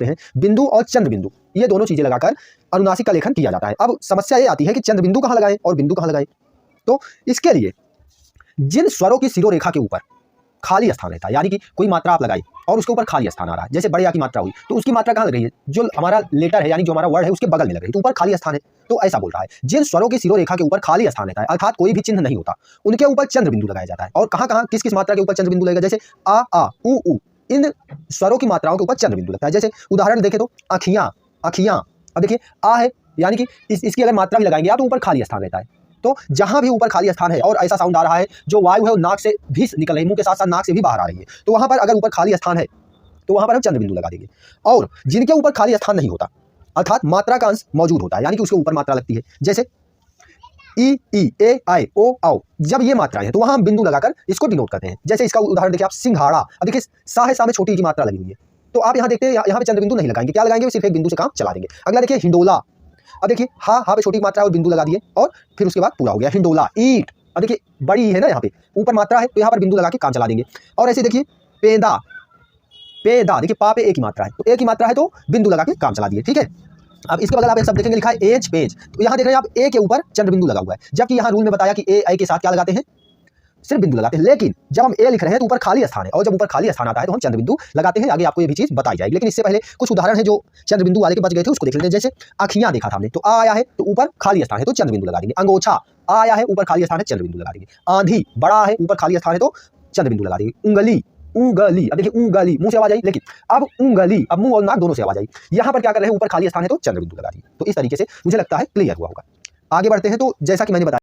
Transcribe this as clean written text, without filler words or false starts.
सकते हैं बिंदु और चंद्र बिंदु, ये दोनों चीजें लगाकर अनुनासिक का लेखन किया जाता है। अब समस्या ये आती है कि चंद्र बिंदु कहाँ लगाएं और बिंदु कहाँ लगाएं। तो इसके लिए जिन स्वरों की शिरोरेखा के ऊपर खाली स्थान रहता है, यानी कि कोई मात्रा आप लगाई और उसके ऊपर खाली स्थान आ रहा है, जैसे बड़े या की मात्रा हुई तो उसकी मात्रा कहाँ लग रही है, जो हमारा लेटर है यानी जो हमारा वर्ड है उसके बगल में लग रही है, तो ऊपर खाली स्थान है। तो ऐसा बोल रहा है जिन स्वरों की शिरोरेखा के ऊपर खाली स्थान रहता है अर्थात कोई भी चिन्ह नहीं होता, उनके ऊपर चंद्र बिंदु लगाया जाता है। और कहाँ कहाँ किस किस मात्रा के ऊपर चंद्र बिंदु लगेगा, जैसे आ उ, इन स्वरों की मात्राओं के ऊपर चंद्र बिंदु लगता है। जैसे उदाहरण देखें तो अखियां अखियां, अब देखिए आ है यानी कि इसकी अगर मात्रा भी लगाएंगे तो ऊपर खाली स्थान रहता है। तो जहां भी ऊपर खाली स्थान है और ऐसा साउंड आ रहा है जो वायु है वो नाक से भी निकल रही है, मुंह के साथ साथ नाक से भी बाहर आ रही है, तो वहां पर अगर ऊपर खाली स्थान है तो वहां पर हम चंद्र बिंदु लगा देंगे। और जिनके ऊपर खाली स्थान नहीं होता अर्थात मात्रा का अंश मौजूद होता है यानी कि उसके ऊपर मात्रा लगती है, जैसे ई ए आई ओ आओ, जब ये मात्राएं हैं तो वहां हम बिंदु लगाकर इसको डिनोट करते हैं। जैसे इसका उदाहरण देखिए आप सिंघाड़ा, अब देखिए सा है, सा में छोटी की मात्रा लगी हुई है, तो आप यहाँ देखते हैं यहाँ पे चंद्र बिंदु नहीं लगाएंगे, क्या लगाएंगे, सिर्फ एक बिंदु से काम चला देंगे। अगला देखिए हिंडोला, अब देखिए हा पे छोटी मात्रा और बिंदु लगा दिए और फिर उसके बाद पूरा हो गया हिंडोला। ईट, अब देखिए बड़ी है ना, यहाँ पे ऊपर मात्रा है तो यहाँ पर बिंदु लगा के काम चला देंगे। और ऐसे देखिए पेदा पेदा, देखिए पा पे एक ही मात्रा है तो एक ही मात्रा है तो बिंदु लगा के काम चला दिए, ठीक है। अब इसके बगल आप एक शब्द देखेंगे लिखा है एज पेज, तो यहाँ देख रहे हैं आप ए के ऊपर चंद्र बिंदु लगा हुआ है, जबकि यहाँ रूल में बताया कि ए आई के साथ क्या लगाते हैं, सिर्फ बिंदु लगाते हैं। लेकिन जब हम ए लिख रहे हैं तो ऊपर खाली स्थान है और जब ऊपर खाली स्थान आता है तो हम चंद्र बिंदु लगाते हैं। आगे आपको ये भी चीज बताई जाएगी, लेकिन इससे पहले कुछ उदाहरण है जो चंद्र बिंदु वाले के बच गए थे उसको देख लेते हैं। जैसे अखियां देखा था हमने, तो आ आया है तो ऊपर खाली स्थान है तो चंद्र बिंदु लगा देंगे। अंगोछा आ आया है ऊपर खाली स्थान है चंद्र बिंदु लगा देंगे। आंधी बड़ा है ऊपर खाली स्थान है तो चंद्र बिंदु लगा देंगे। उंगली उंगली, अब देखिए उंगली मुंह से आवाज आई, लेकिन अब उंगली अब मुंह और नाक दोनों से आवाज आई, यहाँ पर क्या कर रहे हैं ऊपर खाली स्थान है तो चंद्र बिंदु लगा दिए। तो इस तरीके से मुझे लगता है क्लियर हुआ होगा। आगे बढ़ते हैं तो जैसा कि मैंने बताया